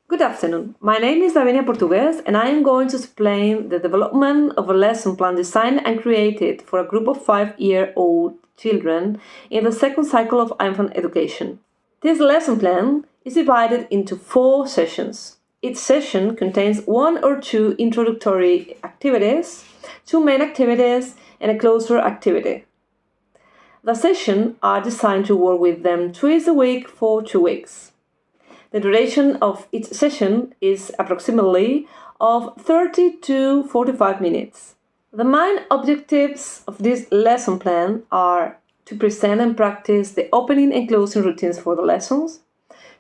Good afternoon. My name is Davinia Portugués and I am going to explain the development of a lesson plan designed and created for a group of 5-year-old children in the second cycle of infant education. This lesson plan is divided into 4 sessions. Each session contains 1 or 2 introductory activities, 2 main activities, and a closer activity. The sessions are designed to work with them twice a week for 2 weeks. The duration of each session is approximately of 30 to 45 minutes. The main objectives of this lesson plan are to present and practice the opening and closing routines for the lessons,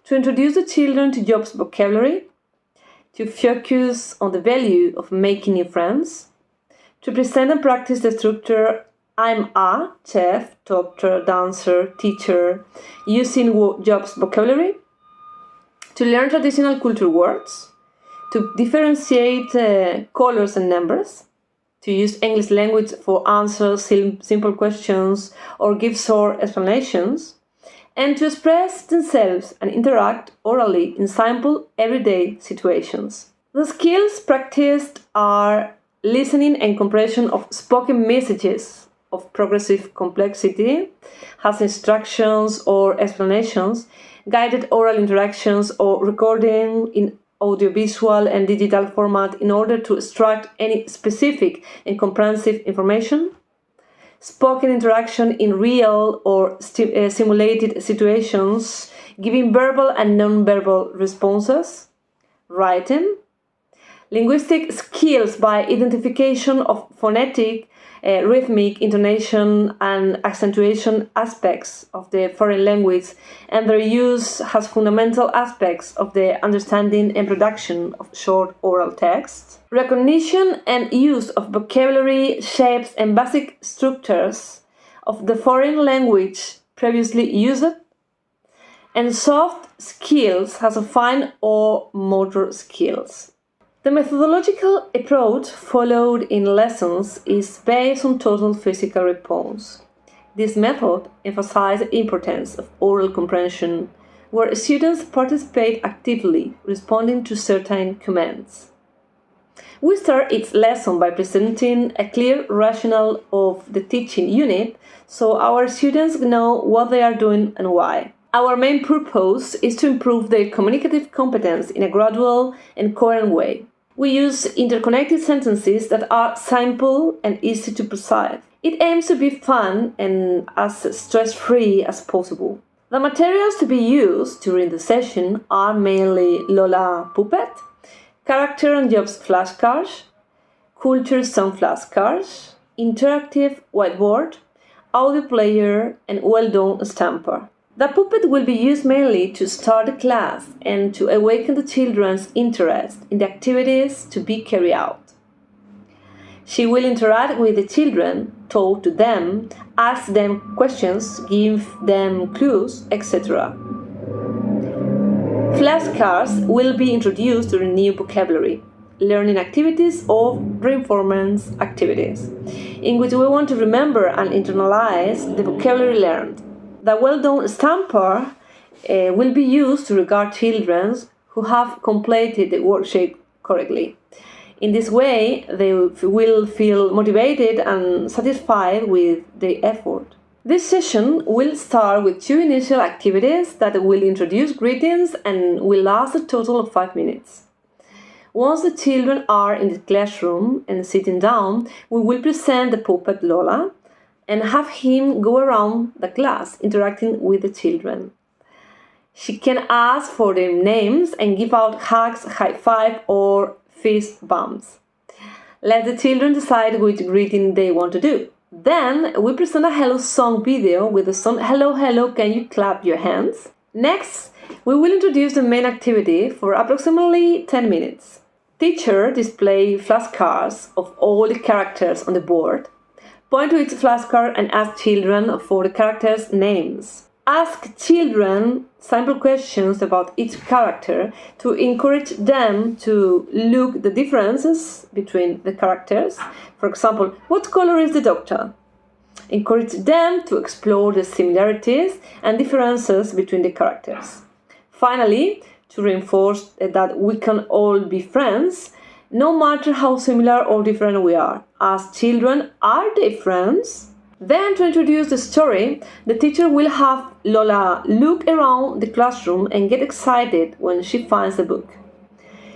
to introduce the children to jobs vocabulary, to focus on the value of making new friends, to present and practice the structure I'm a chef, doctor, dancer, teacher, using jobs vocabulary, to learn traditional culture words, to differentiate colors and numbers, to use English language for answers simple questions or give short explanations, and to express themselves and interact orally in simple everyday situations. The skills practiced are listening and comprehension of spoken messages of progressive complexity, has instructions or explanations, guided oral interactions or recording in audiovisual and digital format in order to extract any specific and comprehensive information, spoken interaction in real or simulated situations, giving verbal and non-verbal responses, writing, linguistic skills by identification of phonetic, rhythmic, intonation and accentuation aspects of the foreign language, and their use has fundamental aspects of the understanding and production of short oral texts. Recognition and use of vocabulary, shapes and basic structures of the foreign language previously used, and soft skills has a fine or motor skills. The methodological approach followed in lessons is based on total physical response. This method emphasizes the importance of oral comprehension, where students participate actively, responding to certain commands. We start each lesson by presenting a clear rationale of the teaching unit, so our students know what they are doing and why. Our main purpose is to improve their communicative competence in a gradual and coherent way. We use interconnected sentences that are simple and easy to perceive. It aims to be fun and as stress-free as possible. The materials to be used during the session are mainly Lola Puppet, character and jobs flashcards, culture song flashcards, interactive whiteboard, audio player, and well-done stamper. The puppet will be used mainly to start the class and to awaken the children's interest in the activities to be carried out. She will interact with the children, talk to them, ask them questions, give them clues, etc. Flashcards will be introduced during new vocabulary, learning activities or reinforcement activities, in which we want to remember and internalize the vocabulary learned. The well-done stamper will be used to regard children who have completed the worksheet correctly. In this way, they will feel motivated and satisfied with their effort. This session will start with 2 initial activities that will introduce greetings and will last a total of 5 minutes. Once the children are in the classroom and sitting down, we will present the puppet Lola and have him go around the class interacting with the children. She can ask for their names and give out hugs, high five or fist bumps. Let the children decide which greeting they want to do. Then we present a hello song video with the song Hello Hello Can You Clap Your Hands? Next, we will introduce the main activity for approximately 10 minutes. Teacher display flashcards of all the characters on the board. Point to each flashcard and ask children for the characters' names. Ask children simple questions about each character to encourage them to look the differences between the characters. For example, what color is the doctor? Encourage them to explore the similarities and differences between the characters. Finally, to reinforce that we can all be friends, no matter how similar or different we are. As children are they friends? Then, to introduce the story, the teacher will have Lola look around the classroom and get excited when she finds the book.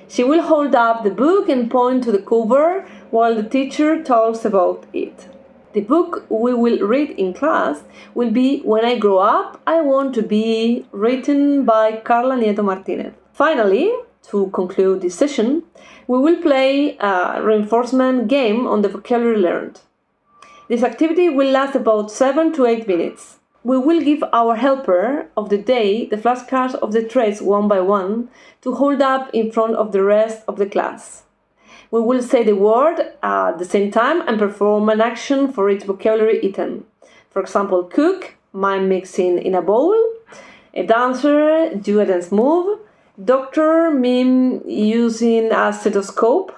She will hold up the book and point to the cover while the teacher talks about it. The book we will read in class will be When I Grow Up, I Want to Be, written by Carla Nieto Martinez. Finally, to conclude this session, we will play a reinforcement game on the vocabulary learned. This activity will last about 7 to 8 minutes. We will give our helper of the day the flashcards of the traits one by one to hold up in front of the rest of the class. We will say the word at the same time and perform an action for each vocabulary item. For example, cook, mime mixing in a bowl, a dancer, do a dance move, doctor, mime using a stethoscope,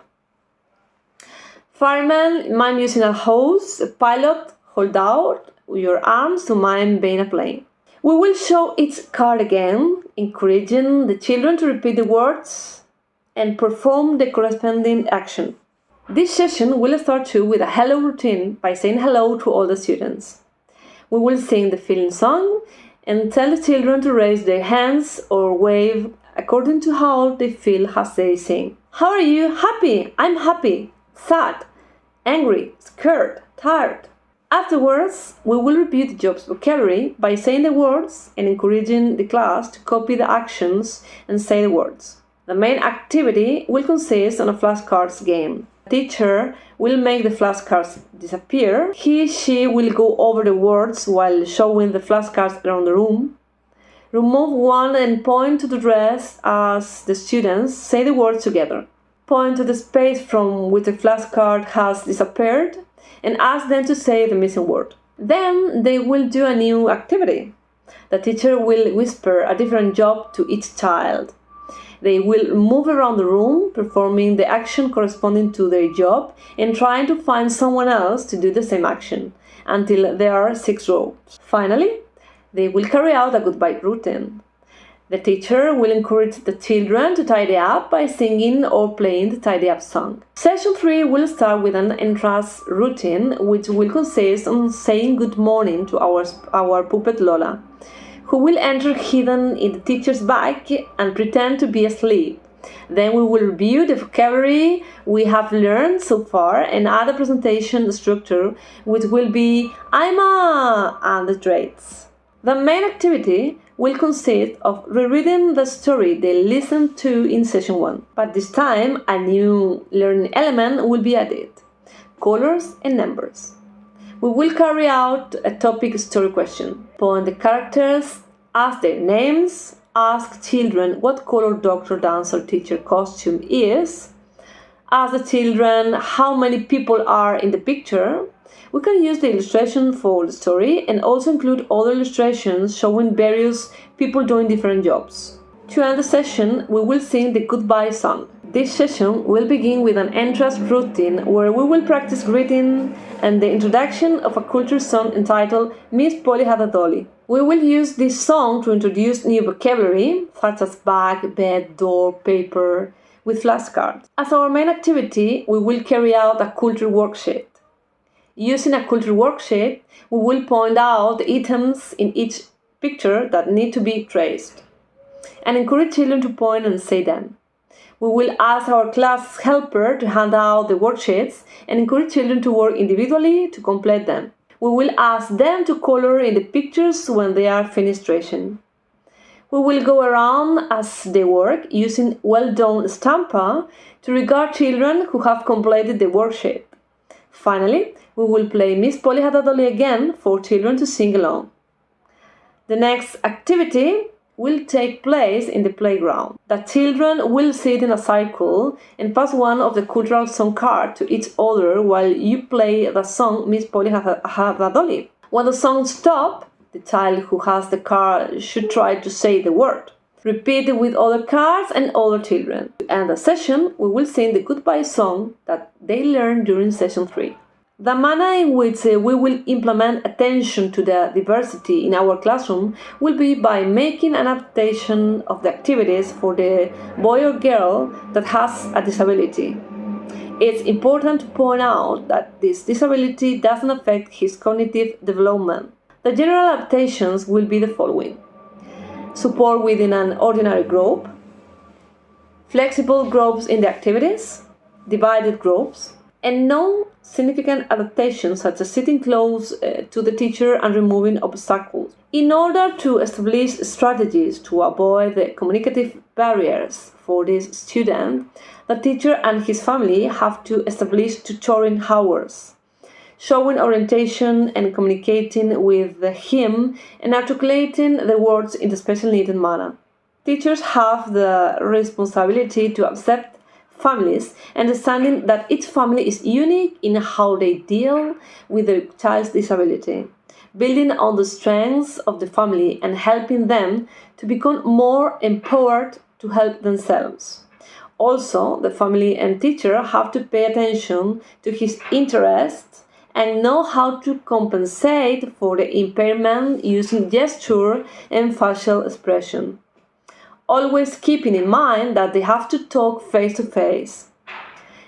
fireman, mime using a hose, a pilot, hold out your arms to mime being a plane. We will show each card again, encouraging the children to repeat the words and perform the corresponding action. This session will start too with a hello routine by saying hello to all the students. We will sing the feeling song and tell the children to raise their hands or wave according to how they feel as they sing. How are you? Happy. I'm happy. Sad. Angry. Scared. Tired. Afterwards, we will review the job's vocabulary by saying the words and encouraging the class to copy the actions and say the words. The main activity will consist on a flashcards game. The teacher will make the flashcards disappear. She will go over the words while showing the flashcards around the room. Remove one and point to the rest as the students say the words together. Point to the space from which the flashcard has disappeared and ask them to say the missing word. Then they will do a new activity. The teacher will whisper a different job to each child. They will move around the room, performing the action corresponding to their job and trying to find someone else to do the same action, until there are 6 rows. Finally, they will carry out a goodbye routine. The teacher will encourage the children to tidy up by singing or playing the tidy up song. Session 3 will start with an entrance routine, which will consist on saying good morning to our puppet Lola, who will enter hidden in the teacher's bag and pretend to be asleep. Then we will review the vocabulary we have learned so far and add a presentation structure, which will be I'm a and the traits. The main activity will consist of rereading the story they listened to in session 1, but this time a new learning element will be added: colors and numbers. We will carry out a topic story question. Point the characters, ask their names, ask children what color doctor, dancer, teacher costume is, ask the children how many people are in the picture. We can use the illustration for the story and also include other illustrations showing various people doing different jobs. To end the session, we will sing the goodbye song. This session will begin with an entrance routine where we will practice greeting and the introduction of a culture song entitled Miss Polly Had a Dolly. We will use this song to introduce new vocabulary such as bag, bed, door, paper, with flashcards. As our main activity, we will carry out a culture worksheet. Using a culture worksheet, we will point out the items in each picture that need to be traced and encourage children to point and say them. We will ask our class helper to hand out the worksheets and encourage children to work individually to complete them. We will ask them to color in the pictures when they are finished tracing. We will go around as they work using well done stampa to regard children who have completed the worksheet. Finally, we will play Miss Polly Had a Dolly again for children to sing along. The next activity will take place in the playground. The children will sit in a circle and pass one of the cultural song cards to each other while you play the song Miss Polly Had a Dolly. When the song stops, the child who has the card should try to say the word. Repeat it with other cards and other children. To end the session, we will sing the goodbye song that they learned during session 3. The manner in which we will implement attention to the diversity in our classroom will be by making an adaptation of the activities for the boy or girl that has a disability. It's important to point out that this disability doesn't affect his cognitive development. The general adaptations will be the following: support within an ordinary group, flexible groups in the activities, divided groups, and non-significant adaptations such as sitting close to the teacher and removing obstacles. In order to establish strategies to avoid the communicative barriers for this student, the teacher and his family have to establish tutoring hours, showing orientation and communicating with him and articulating the words in the special needed manner. Teachers have the responsibility to accept families, understanding that each family is unique in how they deal with their child's disability, building on the strengths of the family and helping them to become more empowered to help themselves. Also, the family and teacher have to pay attention to his interests and know how to compensate for the impairment using gesture and facial expression, always keeping in mind that they have to talk face to face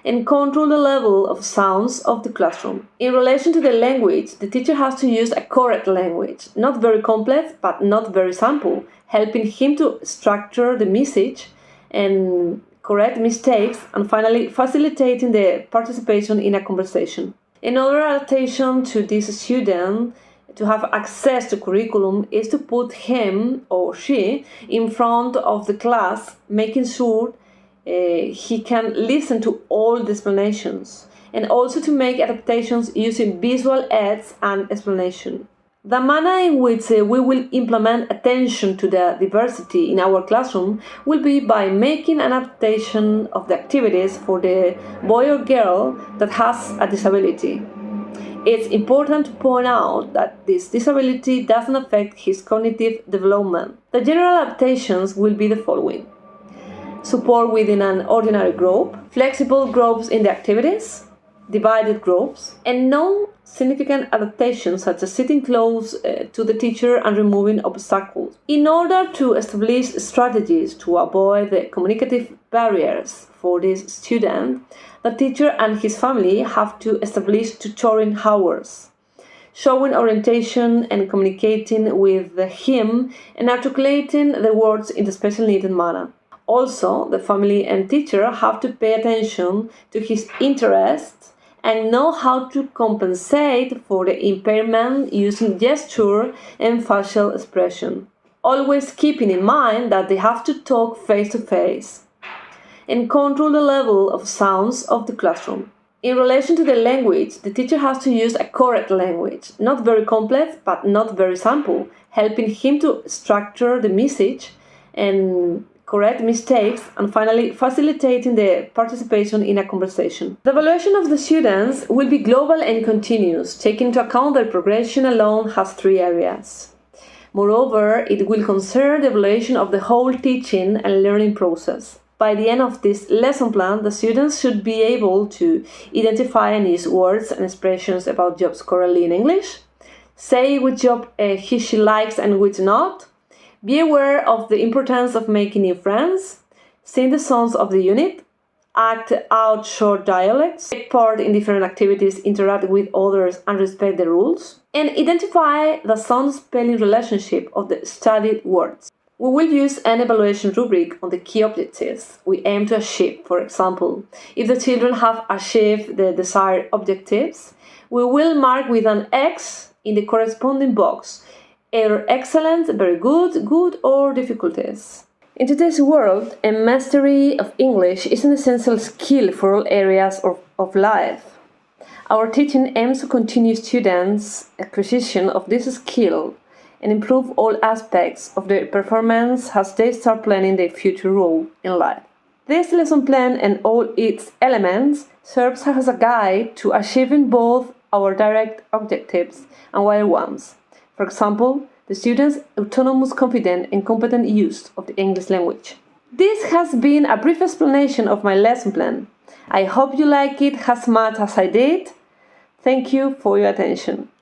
and control the level of sounds of the classroom. In relation to the language, the teacher has to use a correct language, not very complex but not very simple, helping him to structure the message and correct mistakes, and finally facilitating the participation in a conversation. Another adaptation to this student to have access to curriculum is to put him or she in front of the class, making sure he can listen to all the explanations, and also to make adaptations using visual aids and explanation. The manner in which we will implement attention to the diversity in our classroom will be by making an adaptation of the activities for the boy or girl that has a disability. It's important to point out that this disability doesn't affect his cognitive development. The general adaptations will be the following: support within an ordinary group, flexible groups in the activities, divided groups, and non-significant adaptations such as sitting close to the teacher and removing obstacles. In order to establish strategies to avoid the communicative barriers for this student, the teacher and his family have to establish tutoring hours, showing orientation and communicating with him and articulating the words in the special needed manner. Also, the family and teacher have to pay attention to his interests and know how to compensate for the impairment using gesture and facial expression, always keeping in mind that they have to talk face to face and control the level of sounds of the classroom. In relation to the language, the teacher has to use a correct language, not very complex but not very simple, helping him to structure the message and correct mistakes, and finally facilitating the participation in a conversation. The evaluation of the students will be global and continuous, taking into account their progression alone has 3 areas. Moreover, it will concern the evaluation of the whole teaching and learning process. By the end of this lesson plan, the students should be able to identify and use words and expressions about jobs correctly in English, say which job she likes and which not, be aware of the importance of making new friends, sing the songs of the unit, act out short dialects, take part in different activities, interact with others and respect the rules, and identify the sound spelling relationship of the studied words. We will use an evaluation rubric on the key objectives we aim to achieve. For example, if the children have achieved the desired objectives, we will mark with an X in the corresponding box either excellent, very good, good, or difficulties. In today's world, a mastery of English is an essential skill for all areas of life. Our teaching aims to continue students' acquisition of this skill and improve all aspects of their performance as they start planning their future role in life. This lesson plan and all its elements serves as a guide to achieving both our direct objectives and wider ones. For example, the students' autonomous, confident and competent use of the English language. This has been a brief explanation of my lesson plan. I hope you like it as much as I did. Thank you for your attention.